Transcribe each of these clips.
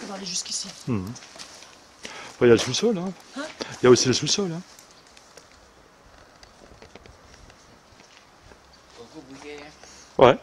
ça va aller jusqu'ici. Il y a le sous-sol. Hein. Il y a aussi le sous-sol. Hein. Ouais.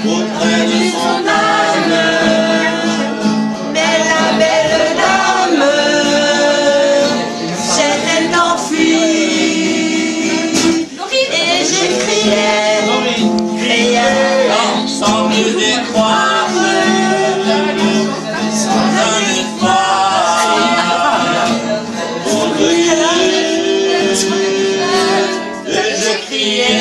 Auprès de son âme, mais la belle dame s'est enfuie, et j'ai crié sans mieux y croire, sans un espoir pour venir, et j'ai crié.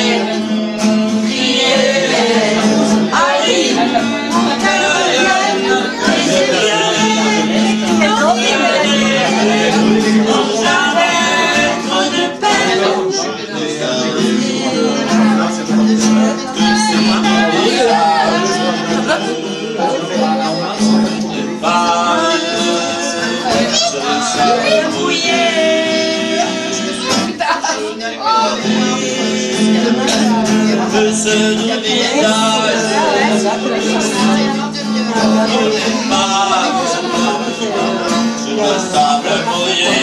Ce doux visage sur le sable mouillé.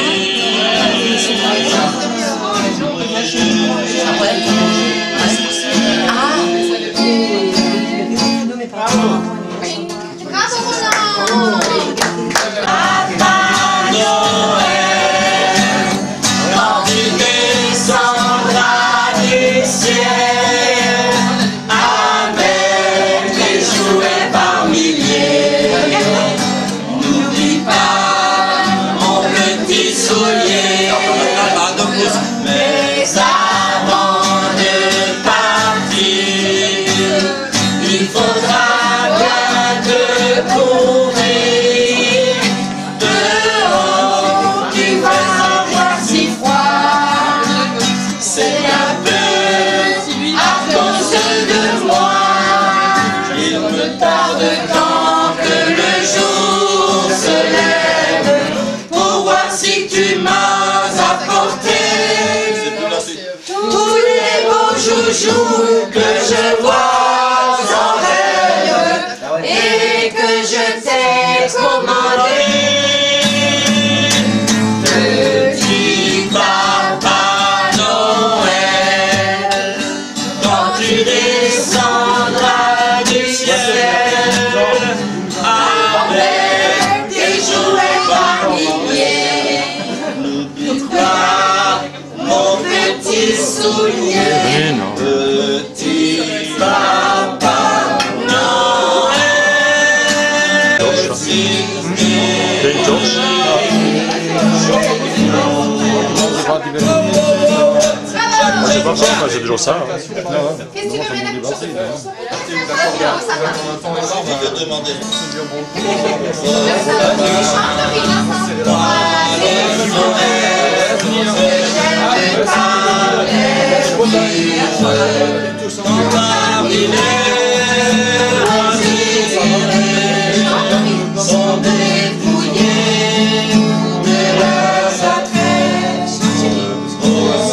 Mais avant de partir, il faudra bien te courir. Dehors, tu vas avoir si froid. C'est un peu à cause de moi. Il me tarde tant que le jour se lève pour voir si tu m'as apporté tous les beaux joujoux que je vois en rêve et que je t'ai commandé. Petit Papa Noël, quand tu descendras du ciel avec tes jouets par milliers, n'oublie pas mon petit soulier. Petit Papa Noël. C'est pas ça, moi j'ai toujours ça. Qu'est-ce que tu veux sont dépouillés de leurs adresses au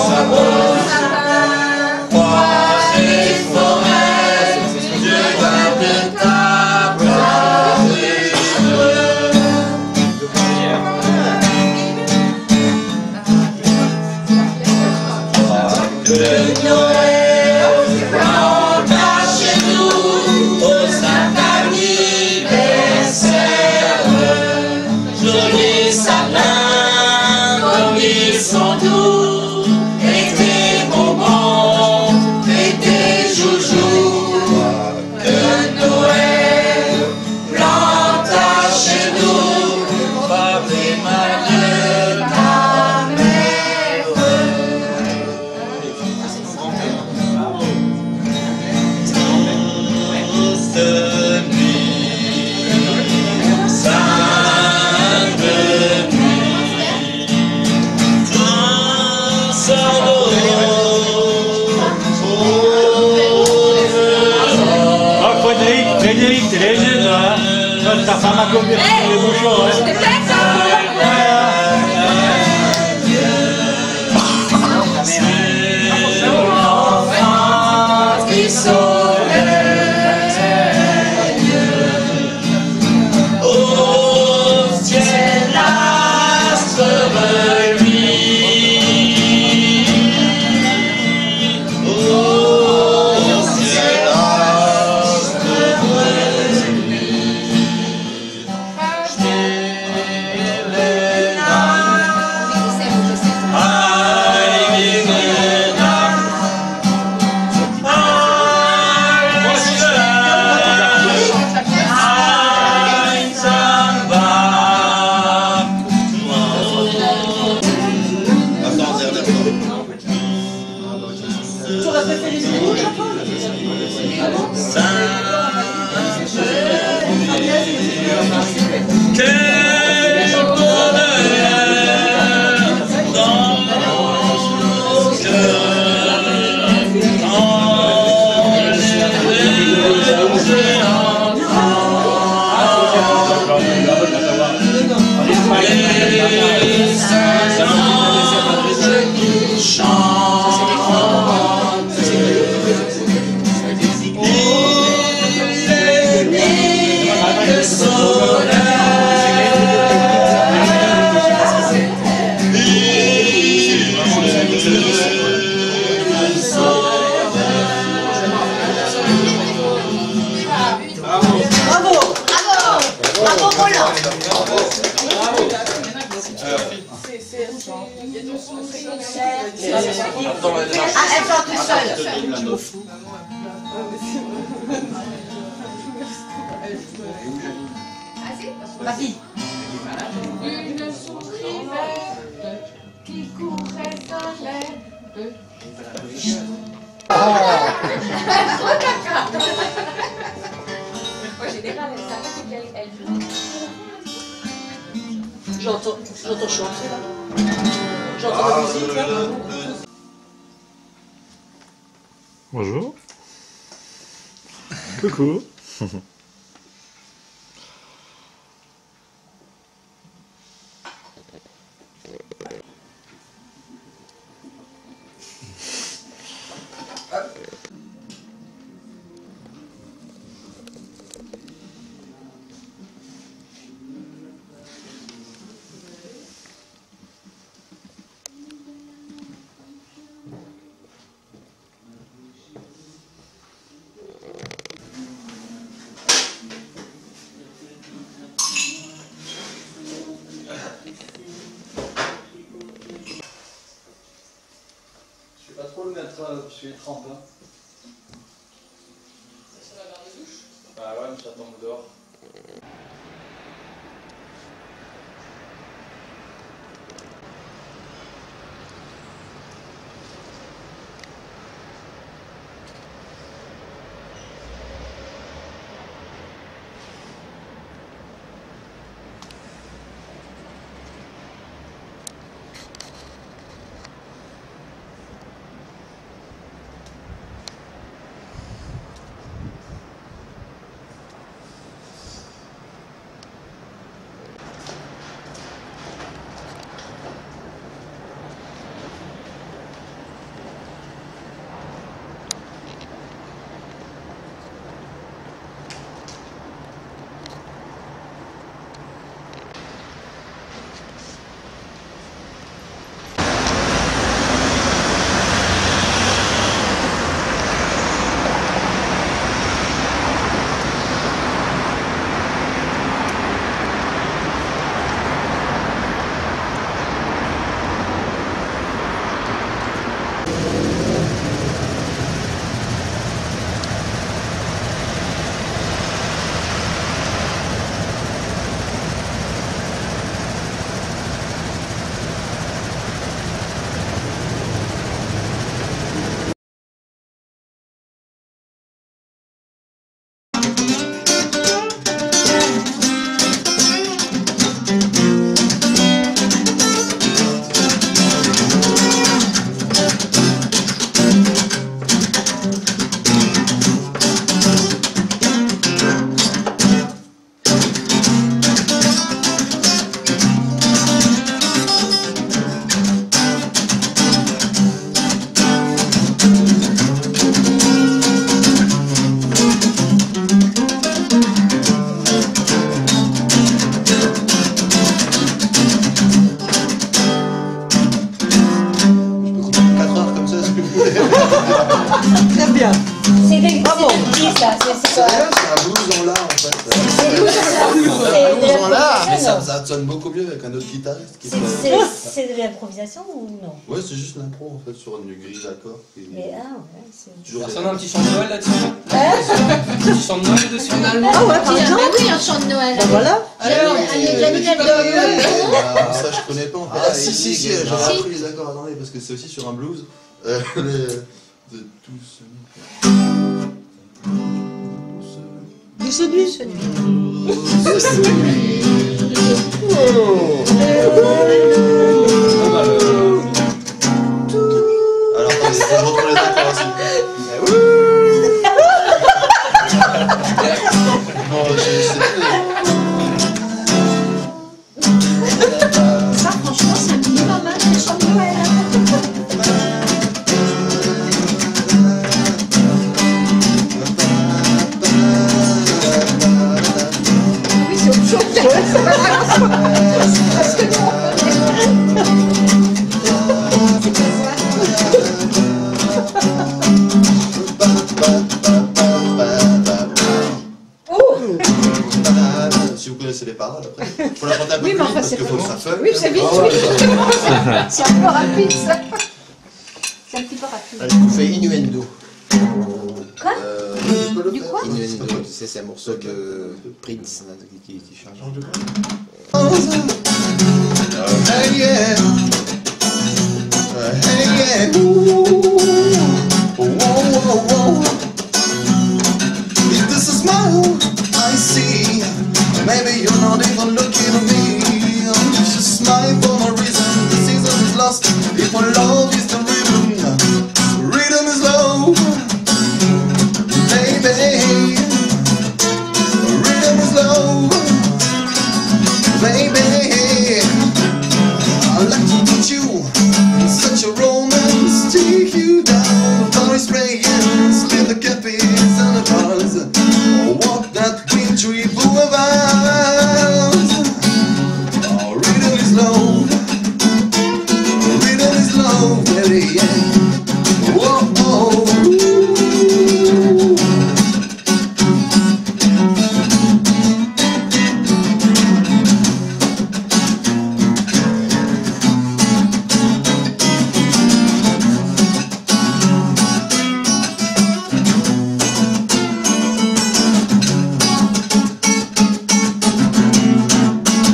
sabot, bois et forêts, Dieu garde ta place et que Noël rentre chez nous. Ça m'a converti les bouchons, hein. C'était bien ça. Qui sauve au ciel l'astre reluit. Au ciel l'astre Ah, elle chante toute seule. Vas-y. Une souris verte qui courait dans l'herbe. Moi j'ai dégradé ça, c'est qu'elle J'entends chanter là. J'entends la musique là. Bonjour. Coucou. Je vais pas trop le mettre parce qu'il trempe. Hein. sur la barre de douche. Bah ouais, mais ça tombe dehors. Très bien. C'est des Bravo. qui ça? C'est quoi? C'est un blues en la en fait. C'est de Blues en la, mais l'improvisation, ça sonne beaucoup mieux avec un autre guitariste qui non? fait. C'est de l'improvisation ou non? Ouais, c'est juste l'impro en fait sur une grille d'accords. Mais ah ouais, c'est... Toujours Personne a un petit chant de Noël là-dessus? Hein? Un petit chant de Noël dessus? Ah ouais, par exemple. oui, un chant de Noël. Ben voilà. Alors, Johnny Depp de Noël. Ah, ça je connais pas en fait. Ah si, j'ai appris les accords, attendez, parce que c'est aussi sur un blues. De tous. Douce nuit. Alors attendez, faut que je retrouve les accords aussi. Non, je sais plus. Ça, franchement, c'est un petit pas mal, le chant de Noël. Oui, c'est autre chose. Parce que nous, on Si vous connaissez les paroles après, faut la chanter un peu Oui, plus mais vite enfin, parce c'est qu'il faut que ça fait. Oui, c'est vite, oui. C'est un peu rapide, ça. C'est un petit peu rapide. Je vous fais Innuendo. Quoi Tu peux le Du faire quoi Innuendo, tu sais, c'est un morceau de Prince là, qui change. Hey yeah, hey yeah, whoa, whoa, whoa. If this is smile I see, maybe you're not even looking at me. Just smile for no reason. The season is lost. If our love is the rhythm, rhythm is love, baby. Rhythm is love, baby. I'd like to put you in such a romance, take you down Paris Rayons, leave the cafes and the bars, walk that wintry boulevard. Oh, rhythm is love, rhythm is love, baby, yeah. Whoa, whoa.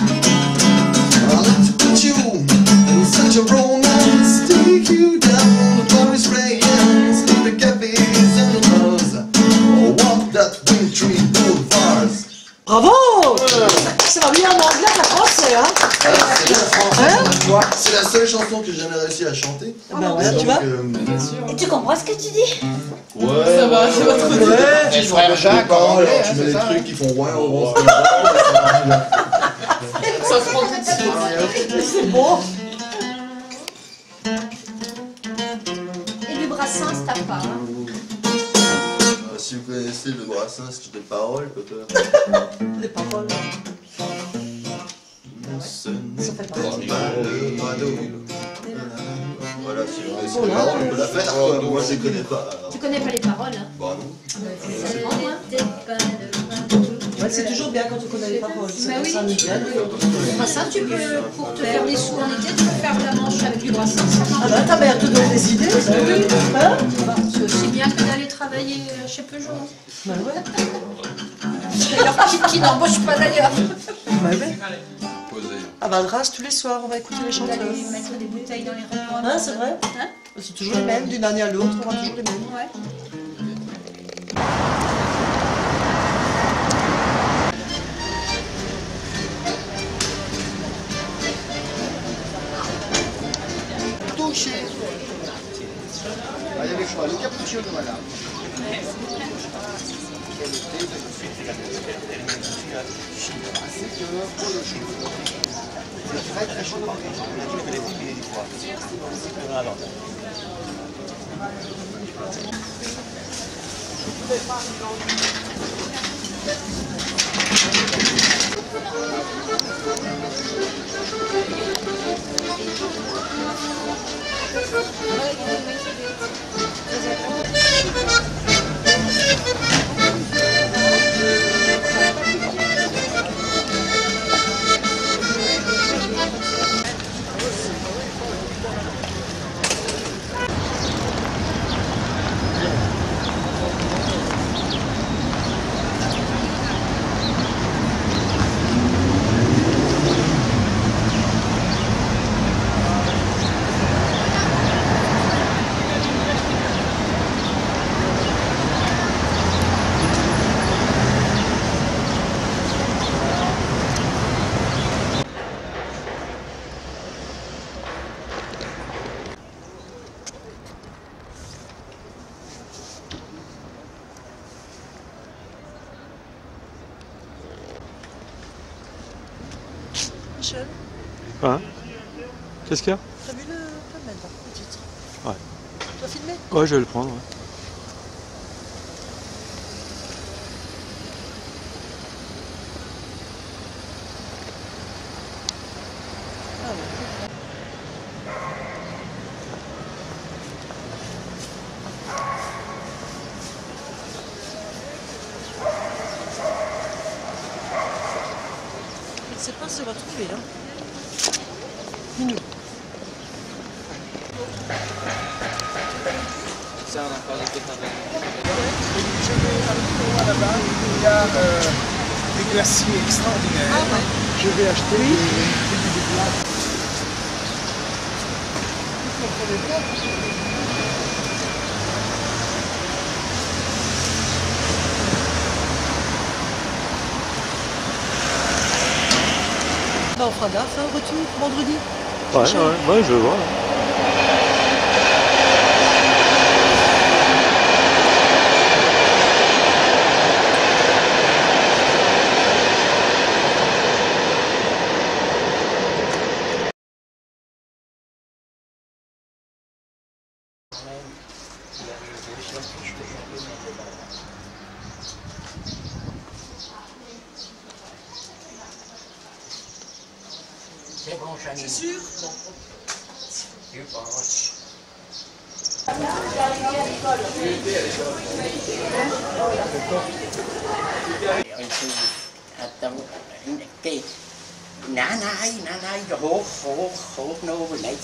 I'd like to put you in such a romance, take you down the Paris Rayons, leave the cafes and the bars, walk that wintry boulevards. Bravo. Ça va mieux en anglais qu'en français, hein. C'est la seule chanson que j'ai jamais réussi à chanter. Ah ben voilà, Et tu donc, vois. Et tu comprends ce que tu dis? ouais, Ça va, c'est pas trop dur. tu le frère Jacques, paroles, en anglais, alors tu hein, mets c'est des ça, trucs hein. qui font ouais, on rose. Ça se prend tout de suite. C'est beau. Et du Brassens, t'as pas, hein? Si vous connaissez le Brassens, des paroles peut-être. Les paroles. Ce n'est fait pas le radeau. Voilà, si vous connaissez Oh les là. paroles, on peut la faire. Quoi. Moi, je les connais pas. alors. Tu connais pas les paroles, hein? Bah non. Ouais, c'est toujours bien quand tu connais les paroles. Bah oui. Ça nous aide. Brassens, tu peux, pour te faire des sous en été, tu peux faire de la manche avec du Brassens. Ah ben ta mère te donne des idées, ça. Hein? C'est aussi bien que d'aller travailler chez Peugeot. Ben ouais. D'ailleurs, qui n'embauche pas d'ailleurs. Ben ouais. À Valdras, tous les soirs, on va écouter les chanteurs. D'aller mettre des bouteilles dans les ronds. Hein, c'est vrai? Hein? C'est toujours les mêmes, d'une année à l'autre, on aura toujours les mêmes. Ouais. Touché. Allez avec moi, le cappuccino, voilà. C'est très très chaud. On a dit que les filles, des fois. Ouais. Rachel, Hein? Qu'est-ce qu'il y a? t'as vu le phénomène, le titre? Ouais. Tu vas filmer? Ouais, je vais le prendre. Ouais. Ah ouais. Je ne sais pas si on va trouver, hein. Minou. Ça, on a parlé de pareil. Là-bas, il y a des glaciers extraordinaires. Ah ouais. Je vais acheter des glaces. Bah, on fera gaffe, hein, retour, vendredi. Ouais, je vois. C'est bon, Chanine. C'est sûr? Tu penses? Kijk, nee, hoog nobel, niet.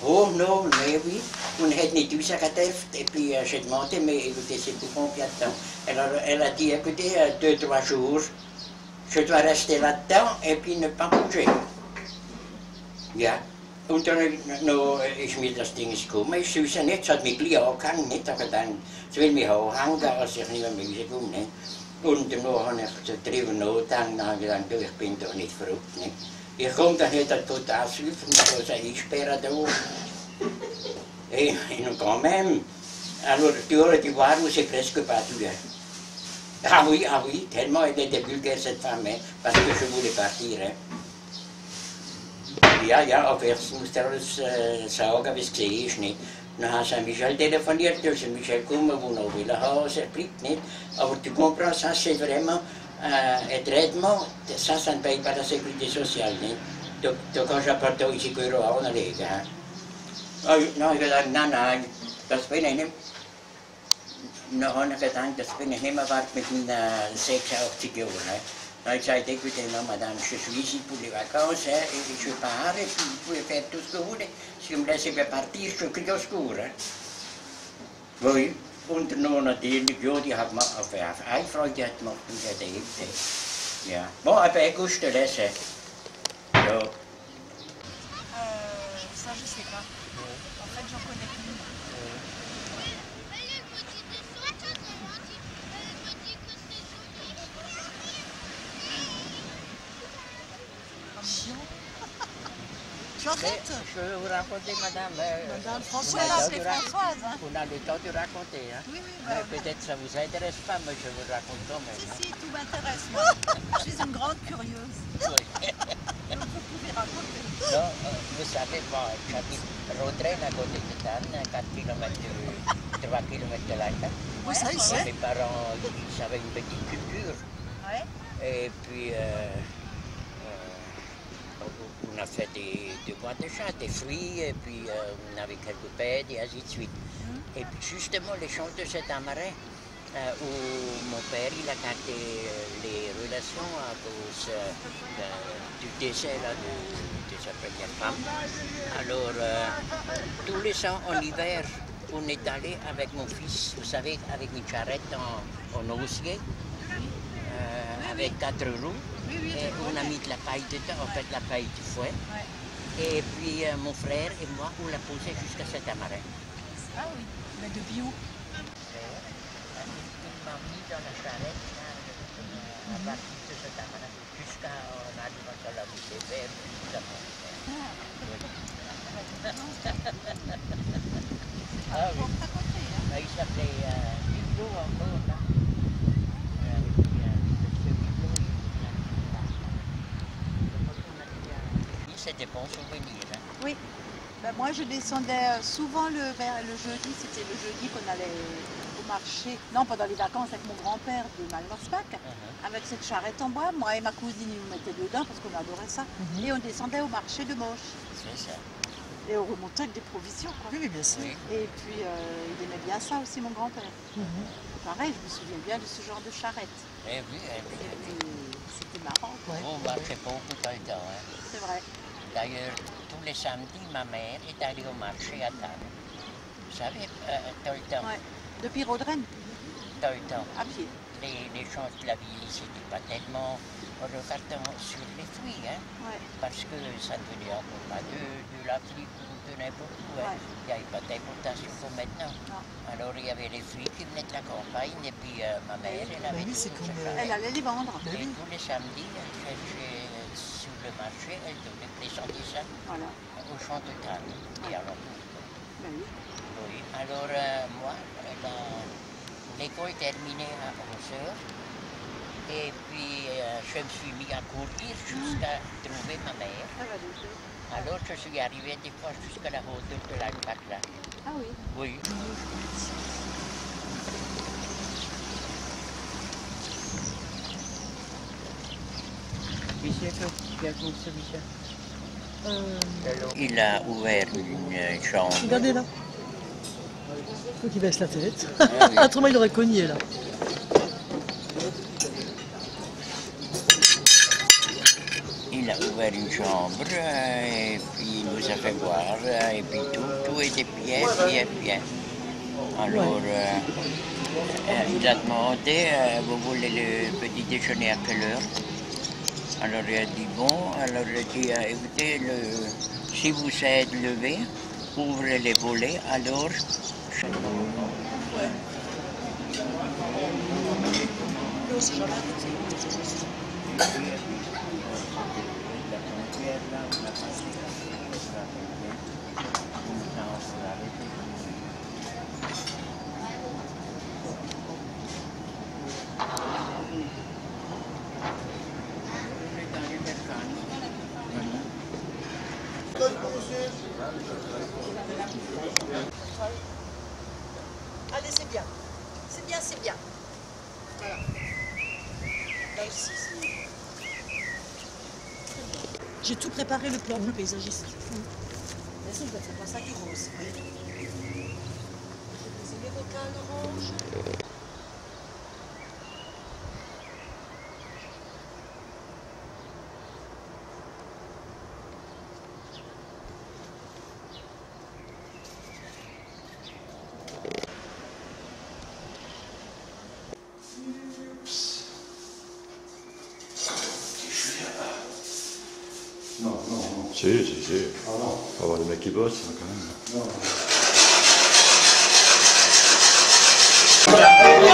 Hoog nobel, mais oui. On had niet tout ça catève, et puis j'ai demandé, mais écoutez, c'est pour combien de temps? Elle a dit, écoutez, 2-3 jours, je dois rester là-dedans et puis ne pas bouger. Ja, und dann ist mir das Ding gekommen. Ich weiß ja nicht, es hat mich gleich angehangen, nicht? Aber dann, es will mich anhängen, als ich nicht mehr rausgekommen bin. Und dann habe ich darüber nachgedacht und habe gedacht, du, ich bin doch nicht verrückt. Nicht? Ich komme da nicht total süffen, ich muss einsperren da oben. Et quand même, alors tu aurais dû voir où c'est presque pas tué. Ah oui, tellement elle était vulgaire cette femme, hein, parce que je voulais partir. Hein. Ja, aber jetzt musst du alles sagen, wie es gesehen ist. Nicht? Dann hat Michel telefoniert, dus Michel kommen, wo noch will haben, er bleibt nicht. Aber tu comprends, ça c'est vraiment un traitement, ça ne paye pas la sécurité sociale. Nicht? Da kannst du ein paar tausend Euro anlegen. Hein? Dann habe ich gesagt, nein, das bin ich nicht. Dann habe ich gedacht, das bin ich nicht mehr wert mit meinen 86 Jahren. Dann habe ich gesagt, écoutez, non, madame, je suis ici pour les vacances, hein, et je pars, et puis vous pouvez faire tout ce que vous voulez. Si vous me laissez pas partir, je crie au secours. Hein. Oui, und dann natürlich, ja, die hat mir auf eine Freude gemacht und die hat erlebt. Ja. Bon, aber écoute, je te laisse. Ja. Ça, je sais pas. En fait, j'en connais plus. Tu arrêtes? Je vais vous raconter, madame. Madame Françoise. On l'a appelée Françoise. Hein. On a le temps de raconter. Hein. Oui, Mais peut-être ça ne vous intéresse pas, mais je vous raconte quand même. Hein. Si, tout m'intéresse, moi. Je suis une grande curieuse. Oui. Donc, vous pouvez raconter. Non, vous savez, moi, j'habite Rodrène à côté de Tannes, 4 km, 3 km de la Cannes. Oui, ça, il sait. Mes parents, ils avaient une petite culture. Ouais. Et puis, on a fait des boîtes de chasse, des fruits, et puis on avait quelques bêtes, et ainsi de suite. Et puis justement, les champs de cet amarin, où mon père il a gardé les relations à cause du décès là, de sa première femme. Alors, tous les ans en hiver, on est allé avec mon fils, vous savez, avec une charrette en osier, avec 4 roues. Et on a mis de la paille dedans, en fait la paille du fouet. Ouais. Et puis mon frère et moi, on l'a posé jusqu'à cet amarin. Ah oui, mais depuis où? Il m'a mis dans la charrette à partir de cet amarin, jusqu'à en arrivant à la route des verts, tout ça. Ah oui. Il s'appelait Hugo encore là. c'est des bons souvenirs. Hein. Oui. Ben, moi, je descendais souvent le jeudi. C'était le jeudi qu'on allait au marché. Non, pendant les vacances avec mon grand-père de Malnorsbach. Avec cette charrette en bois. Moi et ma cousine, ils nous mettaient dedans parce qu'on adorait ça. Et on descendait au marché de Moche. C'est ça. Et on remontait avec des provisions. Quoi. Oui, bien sûr. Oui. Et puis, il aimait bien ça aussi, mon grand-père. Pareil, je me souviens bien de ce genre de charrette. Eh oui, eh oui. Et puis, c'était marrant. Quoi. On marchait beaucoup dans le temps. Hein. C'est vrai. D'ailleurs, tous les samedis, ma mère est allée au marché à Tarbes. Vous savez, dans le temps. Ouais. Depuis Rodren, Dans le temps. à pied. Les gens de la ville, c'était pas tellement regardant sur les fruits, hein, Ouais. parce que ça ne venait encore pas de l'Afrique ou de n'importe où. Hein. Ouais. Il n'y avait pas d'importation comme maintenant. Non. Alors il y avait les fruits qui venaient de la campagne et puis ma mère, elle avait oui, c'est tout comme, ça. Elle allait les vendre. Ben Et oui. tous les samedis, elle cherchait sur le marché, elle donnait descendait ça Voilà. au champ de table. Et alors, Ben oui. oui. Alors moi, l'école terminait à 11h. Et puis je me suis mis à courir jusqu'à trouver ma mère. Ça va déjà. Alors je suis arrivé des fois jusqu'à la hauteur de l'Alpac là. Ah oui. Oui. Il a ouvert une chambre. Regardez là. Faut qu'il baisse la tête. Ah oui. Autrement, il aurait cogné là. Il a ouvert une chambre et puis il nous a fait voir et puis tout était bien, bien, bien. Alors il a demandé, vous voulez le petit déjeuner à quelle heure? Alors il a dit bon, alors il a dit écoutez, si vous êtes levé, ouvrez les volets, alors... Allez, c'est bien. C'est bien, c'est bien. Voilà. Là aussi, c'est... J'ai tout préparé le plan du paysagiste. Mais ça, je vais faire pas ça qui rose. J'ai posé les vocales orange. Non, non, non. Si. Ah non. Faut avoir des mecs qui bossent hein, quand même. Non. La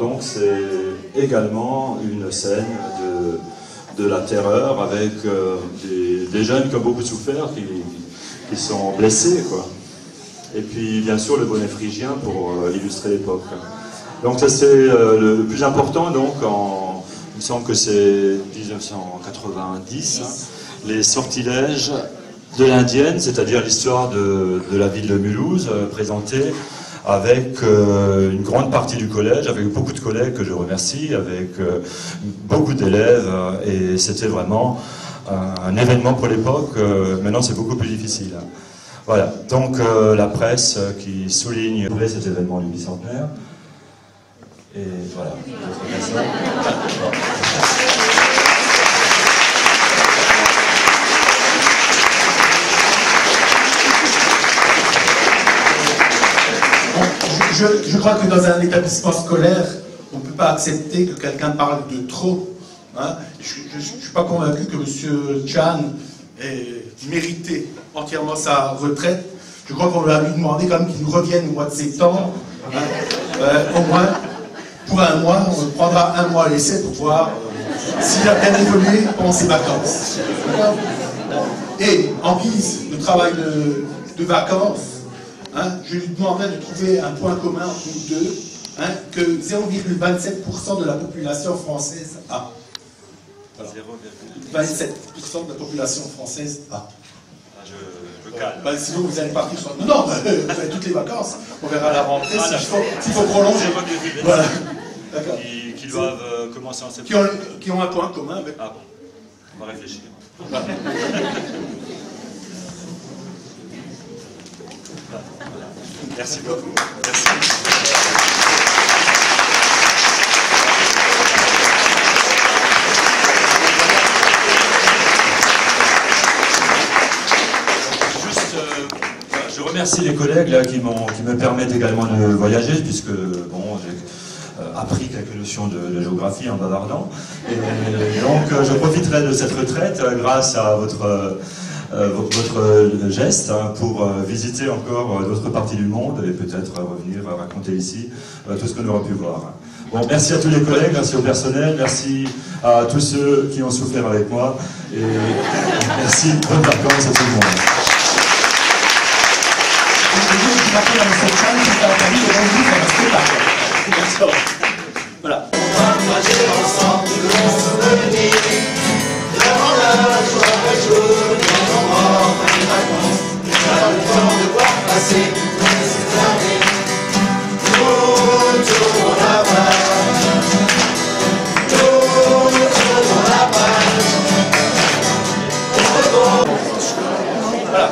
Donc c'est également une scène de la terreur avec des jeunes qui ont beaucoup souffert, qui sont blessés, quoi. Et puis bien sûr le bonnet phrygien pour illustrer l'époque. Donc ça c'est le plus important, donc il me semble que c'est 1990, hein, les sortilèges de l'Indienne, c'est-à-dire l'histoire de la ville de Mulhouse, présentée avec une grande partie du collège, avec beaucoup de collègues que je remercie, avec beaucoup d'élèves, et c'était vraiment un événement pour l'époque. Maintenant c'est beaucoup plus difficile. Voilà, donc la presse qui souligne cet événement du bicentenaire. Et voilà. Je vous remercie. Je crois que dans un établissement scolaire, on ne peut pas accepter que quelqu'un parle de trop. Hein. Je ne suis pas convaincu que M. Chan ait mérité entièrement sa retraite. Je crois qu'on va lui demander quand même qu'il nous revienne au mois de septembre. Hein. Au moins, pour un mois, on prendra un mois à l'essai pour voir s'il a bien évolué pendant ses vacances. Et en guise de travail de vacances, hein, je lui demanderai de trouver un point commun entre nous deux, hein, que 0,27% de la population française a. Voilà. 27% de la population française a. Je calme. Bah, sinon vous allez partir sur... Non, vous avez toutes les vacances, on verra à la rentrée s'il faut prolonger. Voilà. D'accord. Qui doivent commencer en septembre. Qui ont un point commun avec... Ah bon, on va réfléchir. Voilà. Merci beaucoup. Merci. Je remercie les collègues là, qui me permettent également de voyager, puisque bon, j'ai appris quelques notions de géographie en bavardant. Et donc je profiterai de cette retraite grâce à votre geste hein, pour visiter encore d'autres parties du monde et peut-être revenir raconter ici tout ce qu'on aura pu voir. Bon, merci à tous les collègues, merci au personnel, merci à tous ceux qui ont souffert avec moi et merci, bonnes vacances à tout le monde. Voilà. On va partager ensemble de bons souvenirs, vraiment la joie à jour, bien en mort, les vacances, pas le temps de voir passer ces années. Nous tournons la page, nous tournons la page. Voilà.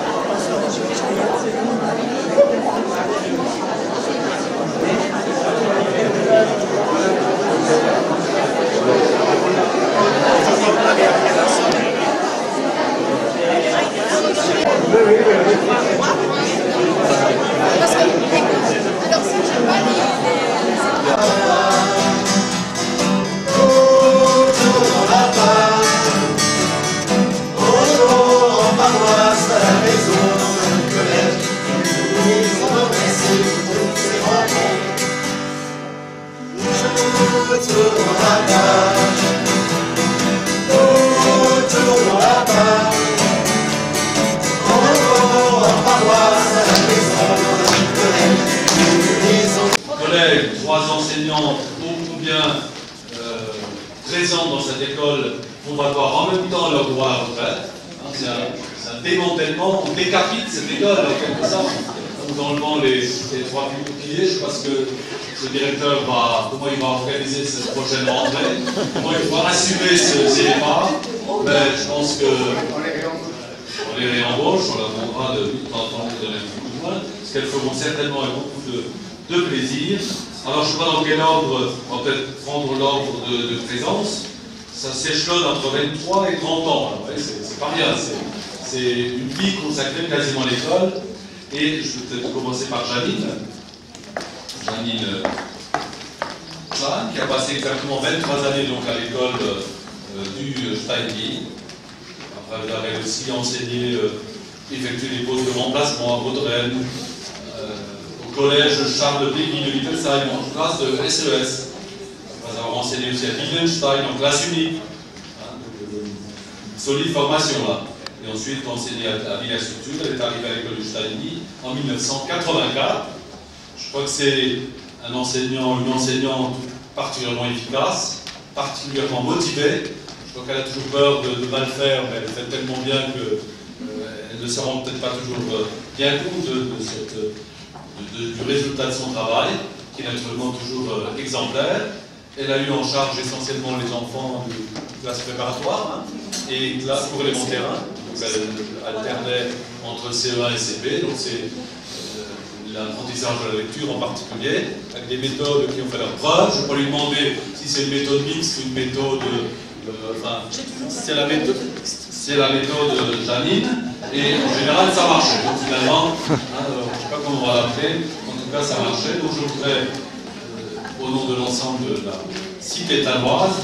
Collègues, 3 enseignants beaucoup bien présents dans cette école vont avoir en même temps leur droit à la retraite. Hein, c'est un démantèlement, on décapite cette école en quelque sorte, en enlevant les 3 piliers. Je pense que le directeur comment il va organiser cette prochaine rentrée, comment il va assumer ces départs. Mais je pense qu'on les réembauche, on leur demandera de temps en temps de donner un coup de main, ce qu'elles feront certainement avec beaucoup de plaisir. Alors je ne sais pas dans quel ordre, on va peut-être prendre l'ordre de présence. Ça s'échelonne entre 23 et 30 ans. C'est pas rien, c'est une vie consacrée quasiment à l'école. Et je vais peut-être commencer par Janine. Janine Chan, qui a passé exactement 23 années donc, à l'école du Steinby. Après, elle a aussi enseigné, effectué des postes de remplacement à Baudelaire, au collège Charles de Péguy de Wittelsheim en classe de SES. Après avoir enseigné aussi à Wittgenstein en classe unique. Solide formation là. Et ensuite enseigné à Villers-sur-Tulle. Elle est arrivée à l'école du Steinby en 1984. Je crois que c'est un enseignant, une enseignante particulièrement efficace, particulièrement motivée. Je crois qu'elle a toujours peur de mal faire, mais elle fait tellement bien qu'elle ne se rend peut-être pas toujours bien compte du résultat de son travail, qui est naturellement toujours exemplaire. Elle a eu en charge essentiellement les enfants de classe préparatoire et classe pour élémentaire 1. Donc elle alternait entre CE1 et CP. Donc c'est l'apprentissage de la lecture en particulier, avec des méthodes qui ont fait leur preuve. Je ne vais pas lui demander si c'est une méthode mixte ou une méthode... enfin, c'est la méthode Janine, et en général ça marchait. Donc finalement, je ne sais pas comment on va l'appeler, en tout cas ça marchait. Donc je voudrais, au nom de l'ensemble de la cité tanoise,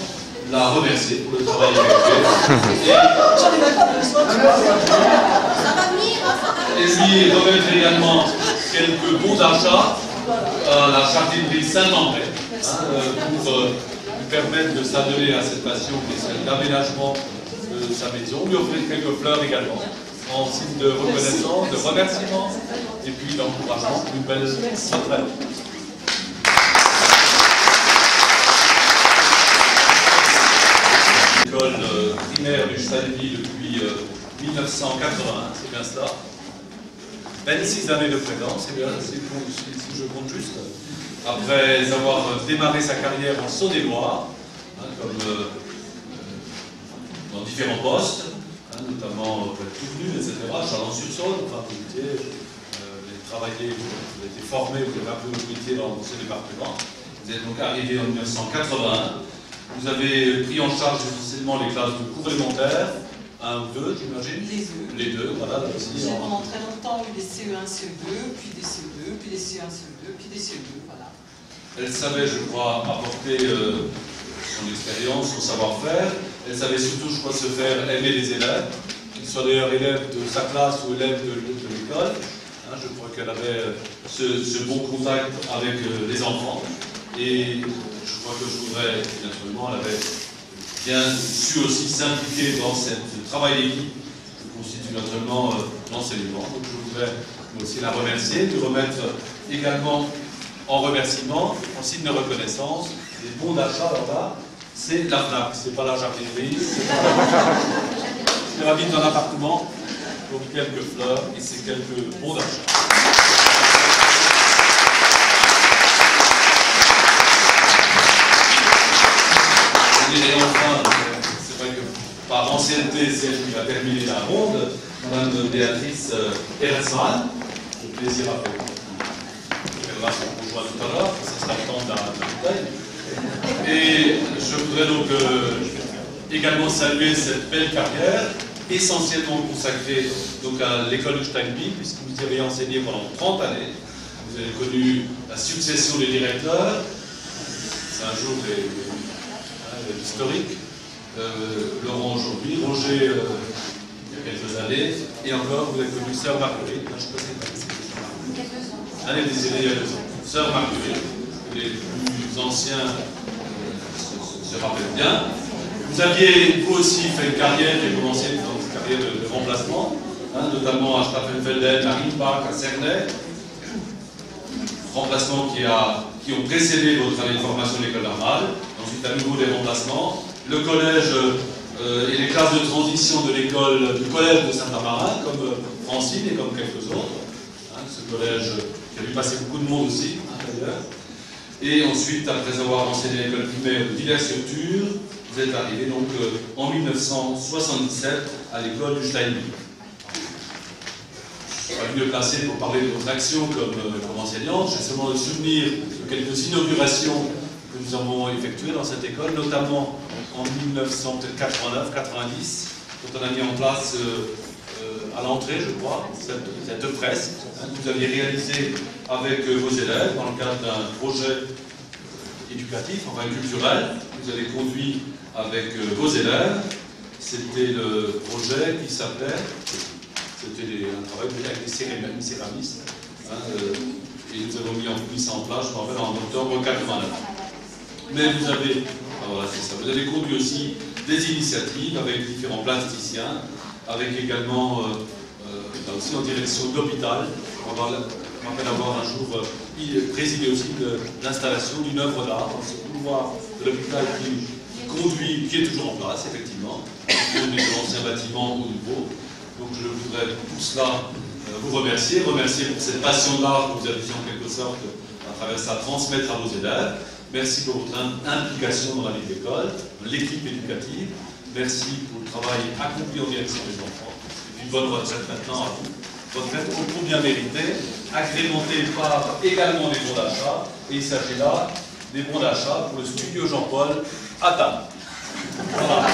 la remercier pour le travail effectué. Et puis remettre également quelques bons d'achat à la charcuterie Saint-André pour lui permettre de s'adonner à cette passion qui est celle d'aménagement de sa maison, lui offrir quelques fleurs également, en signe de reconnaissance, de remerciement et puis d'encouragement pour une belle retraite. L'école primaire du Steinville depuis 1981, c'est bien cela. 26 années de présence, c'est bien, si je compte juste. Après avoir démarré sa carrière en Saône-et-Loire, comme dans différents postes, notamment Touvenu, etc., Chalon-sur-Saône, enfin vous étiez, vous avez travaillé, vous avez été formé, vous avez un peu occupé dans ce département. Vous êtes donc arrivé en 1981. Vous avez pris en charge essentiellement les classes de cours élémentaires, 1 ou 2, j'imagine. Les deux, voilà, là aussi. J'ai pendant très longtemps eu des CE1, CE2, puis des CE2, puis des C1, CE2, puis des CE2, voilà. Elle savait, je crois, apporter son expérience, son savoir-faire. Elle savait surtout, je crois, se faire aimer les élèves, qu'ils soient d'ailleurs élèves de sa classe ou élèves de l'école. Je crois qu'elle avait ce bon contact avec les enfants. Et je crois que je voudrais, naturellement, elle avait bien su aussi s'impliquer dans ce travail d'équipe que constitue naturellement l'enseignement. Donc je voudrais aussi la remercier, lui remettre également en remerciement, en signe de reconnaissance, des bons d'achat. Alors là, c'est la FNAC, c'est pas la jardinerie, c'est la ville d'un appartement, donc quelques fleurs et c'est quelques bons d'achat. Et enfin, c'est vrai que par ancienneté, c'est elle qui va terminer la ronde, Madame Béatrice Eresman, au plaisir à faire. Elle va se rejoindre tout à l'heure, ça sera le temps de la bouteille. Et je voudrais donc également saluer cette belle carrière, essentiellement consacrée donc, à l'école de Steinville, puisque vous y avez enseigné pendant 30 années. Vous avez connu la succession des directeurs. C'est un jour historique. Laurent aujourd'hui, Roger il y a quelques années, et encore vous avez connu Sœur Marguerite, je ne sais pas si c'est année décédée il y a 2 ans. Sœur Marguerite, les plus anciens se rappellent bien. Vous aviez vous aussi fait une carrière qui a commencé dans une carrière de remplacement, notamment à Staffelfelden, à Rimbach, à Cernay. Remplacements qui ont précédé votre année de formation de l'école normale. Ensuite, à nouveau des remplacements. Le collège et les classes de transition de l'école, du collège de Saint-Amarin, comme Francine et comme quelques autres. Ce collège qui a vu passer beaucoup de monde aussi, d'ailleurs. Et ensuite, après avoir enseigné l'école primaire de diverses structures, vous êtes arrivé donc en 1977 à l'école du Steinville. Je ne suis pas venu le placer pour parler de votre action comme enseignante, j'ai seulement le souvenir de quelques inaugurations que nous avons effectuées dans cette école, notamment en 1989-90, quand on a mis en place à l'entrée, je crois, cette fresque que vous aviez réalisée avec vos élèves dans le cadre d'un projet éducatif, enfin culturel, que vous avez conduit avec vos élèves. C'était le projet qui s'appelait, c'était un travail avec des céramistes, et nous avons mis ça en place, je me rappelle, en octobre 89. Mais vous avez, voilà, c'est ça, vous avez conduit aussi des initiatives avec différents plasticiens, avec également, là aussi en direction d'hôpital. On va avoir un jour présidé aussi de l'installation d'une œuvre d'art dans ce couloir de l'hôpital qui est toujours en place, effectivement, de l'ancien bâtiment au nouveau. Donc je voudrais pour cela vous remercier pour cette passion d'art que vous avez en quelque sorte à travers ça transmettre à vos élèves. Merci pour votre implication dans la vie de l'école, l'équipe éducative. Merci pour le travail accompli en direction des enfants. Et puis bonne retraite maintenant à vous. retraite beaucoup bien méritée, agrémentée par également des bons d'achat. Et il s'agit là des bons d'achat pour le studio Jean-Paul à Tarbes. Voilà.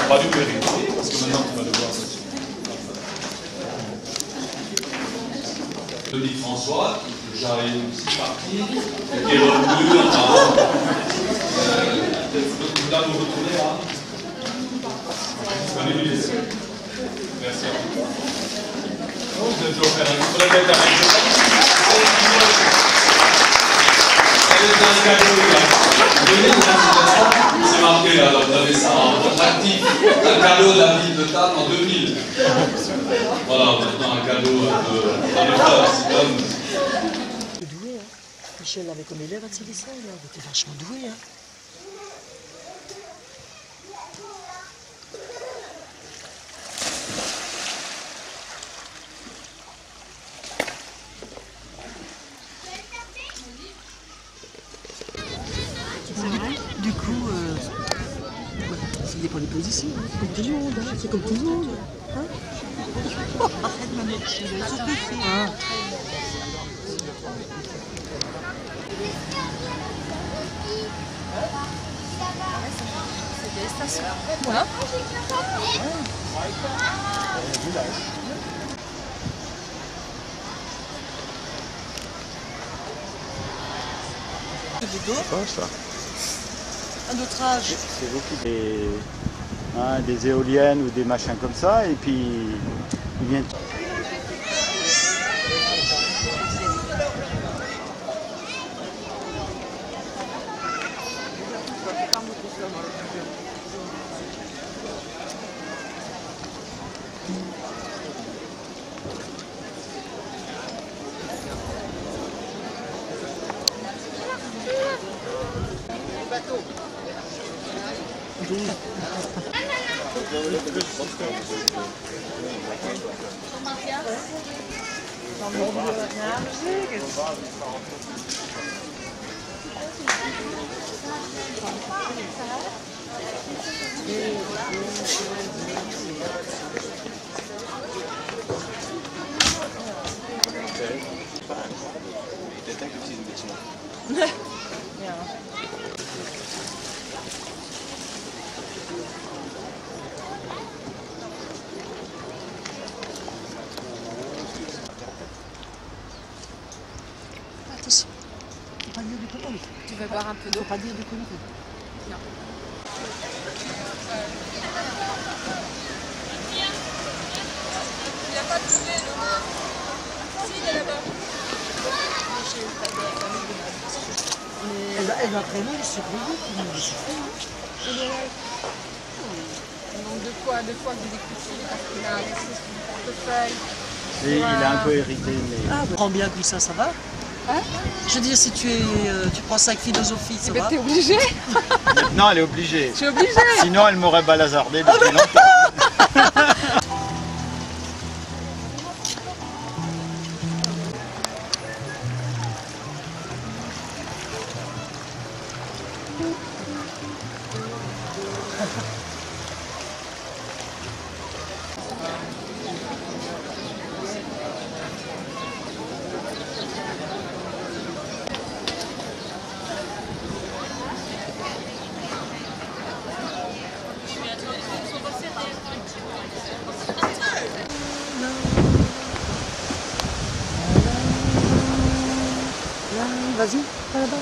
Pas du mérite, parce que maintenant tu vas le voir. Denis François, qui déjà est aussi parti, qui est revenu, enfin, là vous retournez là. Disponibilité. Merci à vous. Vous êtes toujours faire un peu la c'est marqué là, vous avez ça en votre actif, un cadeau de la ville de Tarbes en 2000. Voilà, maintenant un cadeau à l'école, c'est comme. Doué, hein. Michel avait comme élève à Téléssin, il était vachement doué, hein. Du coup, ça dépend des positions, hein. Comme tout le monde, hein. C'est comme tout le monde. Hein. Arrête de me mettre chez les autres. C'est des stations. Voilà. C'est quoi ça? Un autre âge. C'est beaucoup des éoliennes ou des machins comme ça, et puis ils viennent. Attention, faut pas dire du conneries. Tu veux boire un peu d'eau? Faut pas dire du conneries. Non. Il n'y a pas de poulet, non? Si, il est là-bas. Elle va très mal surveiller, comment elle souffre. Donc deux fois que j'ai découpé parce qu'il a laissé son portefeuille. Il est un peu irrité, mais... Ah, prends bien comme ça va? Hein? Je veux dire, si tu prends ça avec philosophie, ça va? T'es obligée. Maintenant, elle est obligée. Je suis obligée. Sinon, elle m'aurait balasardé depuis longtemps. Vas-y, à la base.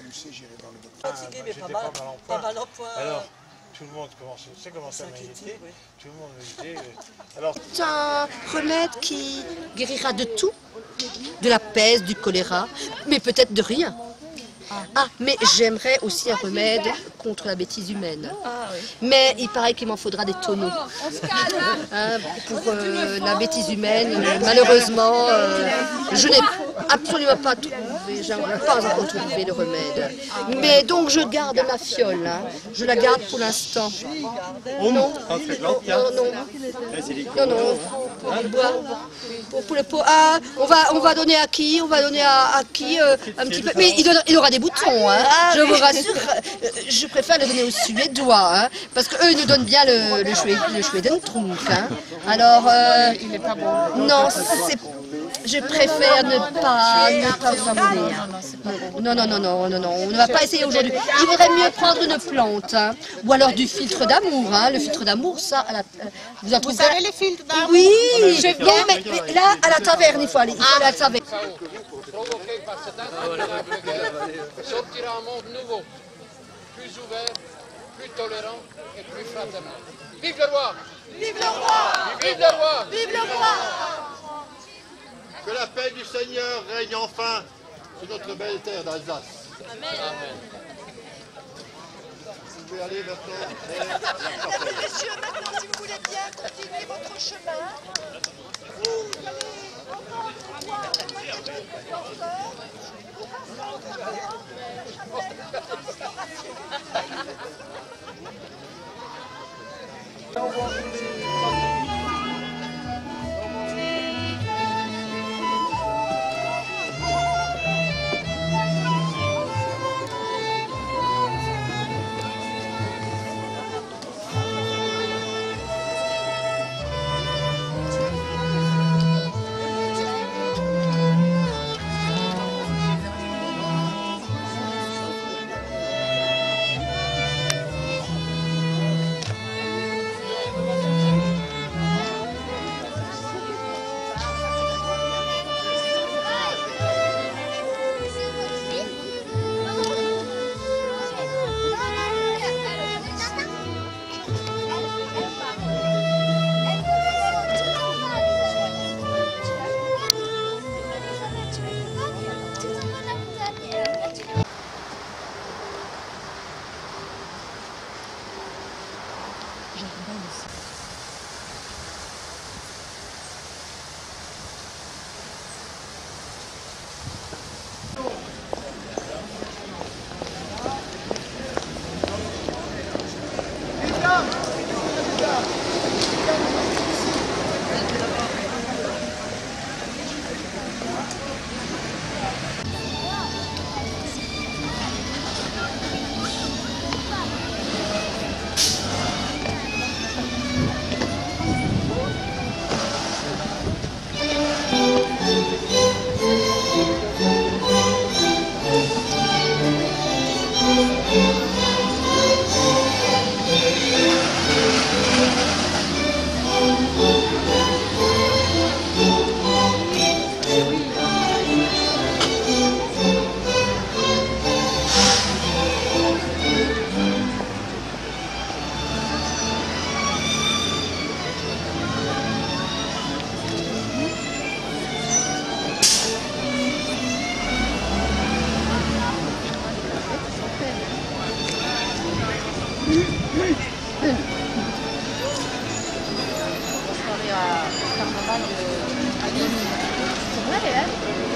le sais, j'irai voir le docteur. Fatigué, mais pas mal en point. Alors, tout le monde commence à m'inquiéter. Tout le monde me disait... alors... C'est un remède qui guérira de tout, de la peste, du choléra, mais peut-être de rien. Ah, mais j'aimerais aussi un remède contre la bêtise humaine. Mais il paraît qu'il m'en faudra des tonneaux. Pour la bêtise humaine, malheureusement, je n'ai absolument pas trouvé, j'aimerais pas encore trouvé le remède. Mais donc je garde ma fiole, hein. Je la garde pour l'instant. Non, pour le pot. Ah, on va donner à qui? On va donner à qui un petit peu. Mais il aura des boutons, hein. Je vous rassure. Je préfère le donner aux Suédois, hein, parce qu'eux, ils nous donnent bien le Schwedentrunk. Hein. Alors, il n'est pas bon. Non, je préfère ne pas vous emmener. Non, on ne va pas essayer aujourd'hui. Il vaudrait mieux prendre une plante, hein, ou alors du filtre d'amour. Hein. Le filtre d'amour, ça, vous en trouvez. Vous savez les filtres d'amour? Oui, non, mais là, à la taverne, il faut aller à la taverne. Provoqué par cette incroyable guerre, sortira un monde nouveau, plus ouvert, plus tolérant et plus fraternel. Vive le roi! Vive le roi! Vive le roi! Vive le roi! Que la paix du Seigneur règne enfin sur notre belle terre d'Alsace. Amen. Vous pouvez aller maintenant. Messieurs, maintenant, si vous voulez bien continuer votre chemin, vous allez encore voir la moitié de votre danseur et vous passerez au travers de chapelle de restauration.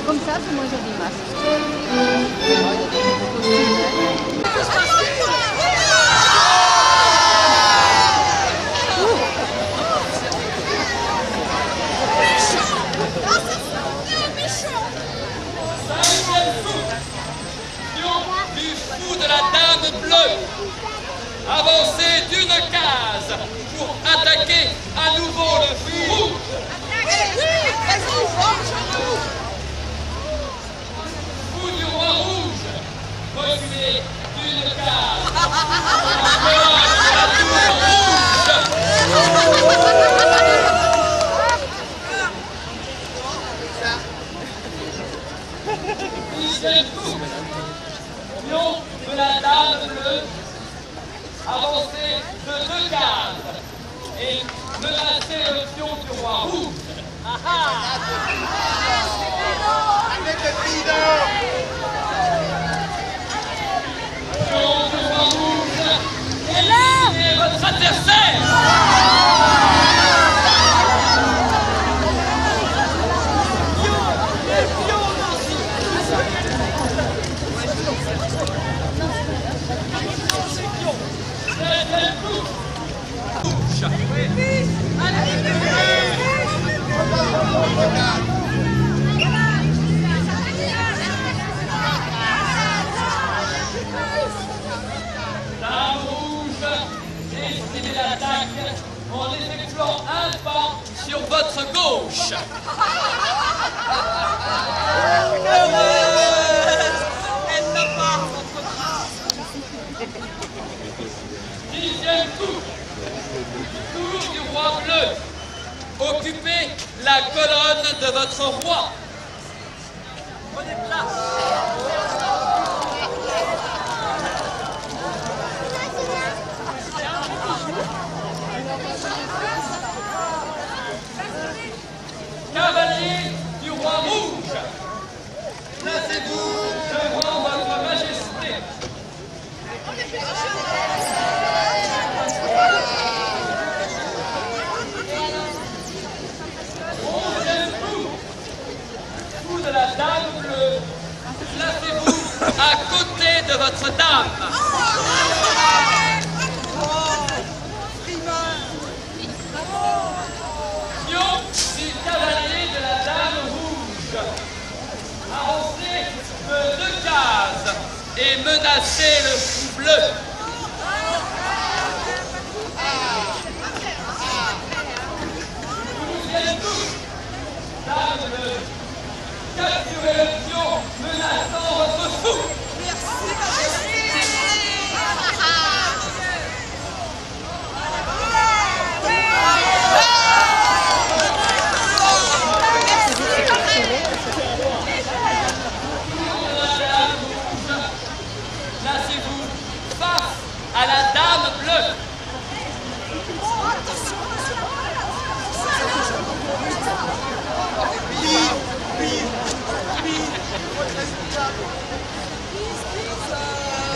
Comme ça, c'est moins joli masque. Du fou de la Dame Bleue, avancez d'une case pour attaquer à nouveau le fou rouge. Fou du roi rouge, reculez d'une case. La tour rouge. Michel Cook, Lyon avancez de 2 cases et menacez le pion du roi rouge. Avec le pion du roi rouge, éliminez votre adversaire. Dame rouge, décidez l'attaque en effectuant un pas sur votre gauche. Elle n'a pas votre bras. 10e coup. Tour du roi bleu. Occupez la colonne de votre roi. Prenez place. Cavalier du roi rouge, placez-vous devant votre majesté. 11e coup de la dame bleue, placez-vous à côté de votre dame. Pion du cavalier de la dame rouge, avancez de 2 cases et menacez le fou bleu. Dame bleue, capturez le pion menaçant votre fou. Placez-vous face à la dame bleue.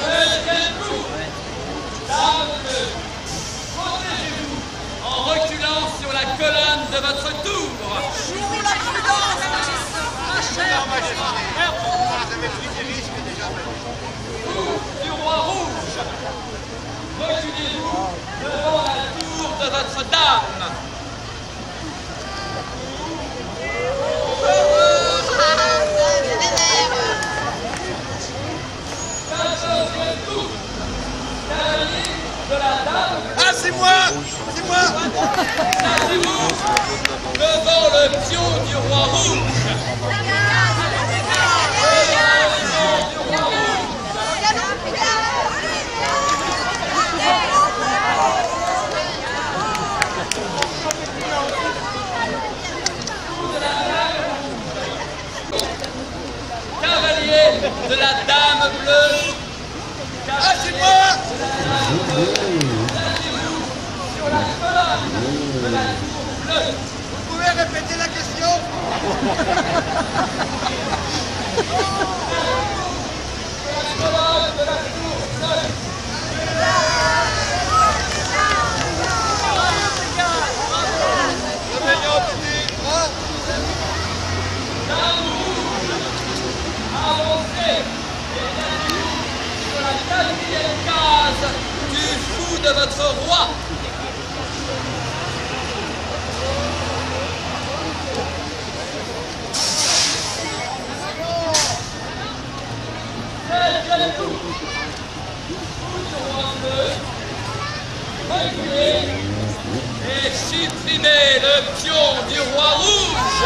Deuxième coup. Dame bleue, protégez-vous en reculant sur la colonne de votre tour. Jouons la prudence, ma chère. Tour du roi rouge. Reculez-vous devant la tour de votre dame. Quatorzième tour. Cavalier de la dame. Ah, c'est moi! C'est moi! Placez-vous devant le pion du roi rouge. Cavalier de la dame bleue. Ah, c'est moi! Sur la colonne de la tour bleue. Vous pouvez répéter la question? Sur la colonne de la tour bleue. Dame rouge, avancez et placez-vous sur la 4e case du fou de votre roi. Septième coup. Fou du roi bleu. Reculez et supprimez le pion du roi rouge.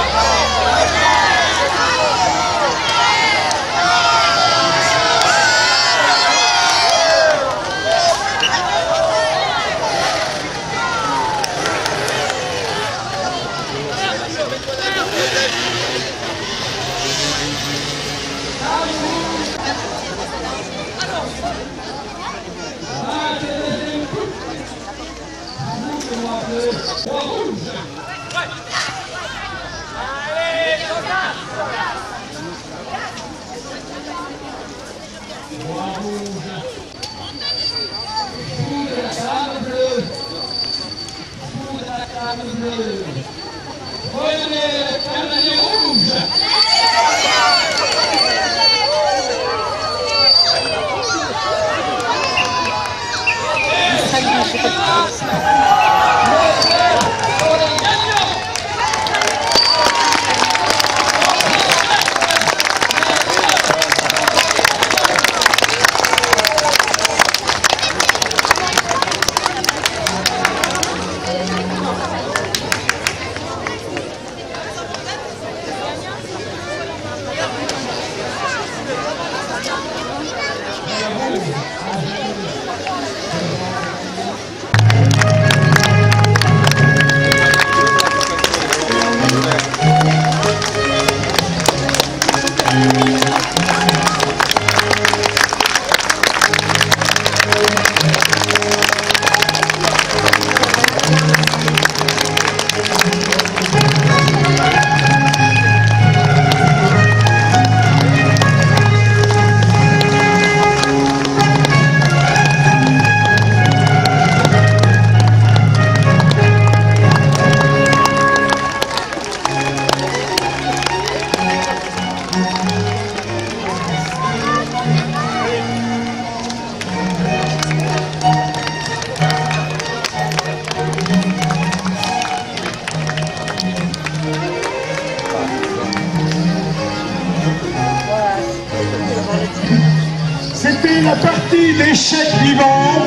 C'était la partie d'échecs vivants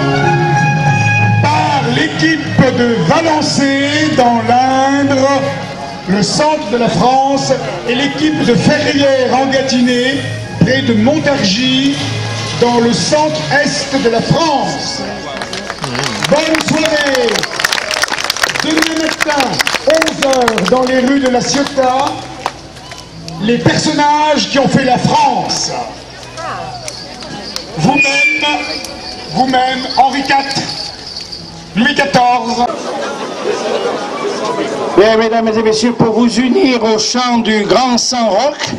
par l'équipe de Valençay dans l'Indre, le centre de la France, et l'équipe de Ferrières en Gâtinais, près de Montargis, dans le centre-est de la France. Bonne soirée. Demain matin, 11h, dans les rues de La Ciotat, les personnages qui ont fait la France. Vous-même, Henri IV, Louis XIV. Bien, mesdames et messieurs, pour vous unir au chant du Grand Sang Rock,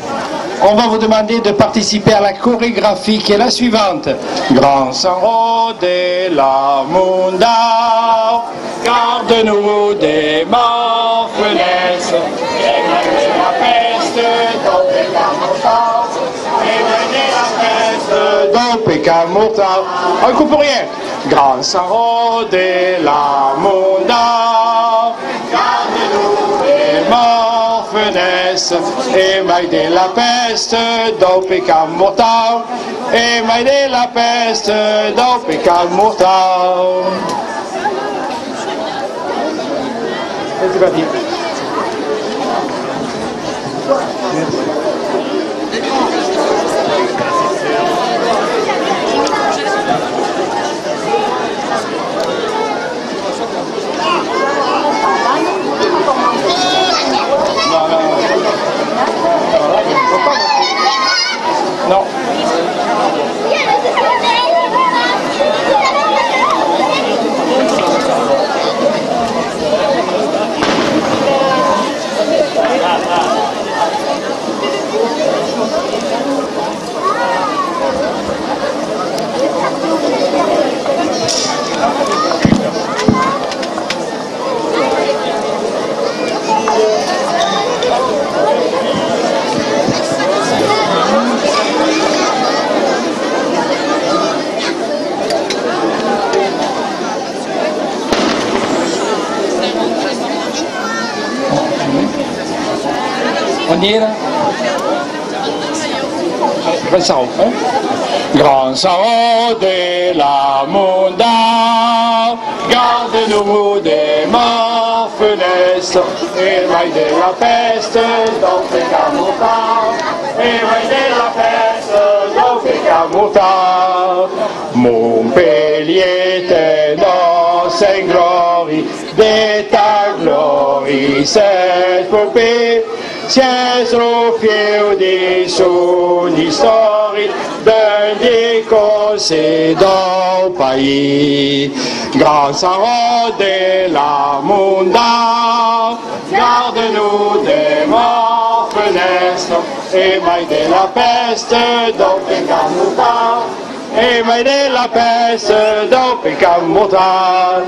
on va vous demander de participer à la chorégraphie qui est la suivante. Grand Sang Rock de la Munda, garde-nous des morts fenêtres, éloignez la peste, tombez la mortale, éloignez la peste, d'un pécan mortal. Un coup pour rien. Grand Sang Rock de la Munda, garde-nous des morts fenêtres, émaillez la peste, d'un pécan mortal, émaillez la peste, d'un pécan mortal. C'est parti. Non. On y est là? Grand hein? Grand Sang de la Munda, garde-nous des morts fenêtres, éloigne de la peste, dans pécan mortal, éloigne de la peste, dans pécan mortal. Montpellier tenant ses glories, de ta glorie, cette poupée, c'est au fieu de son histoire, d'un décossé dans le pays. Grand Sanro de la Munda, garde-nous des morts funestes, émaille de la peste, d'Opecamuta, émaille de la peste, d'Opecamuta.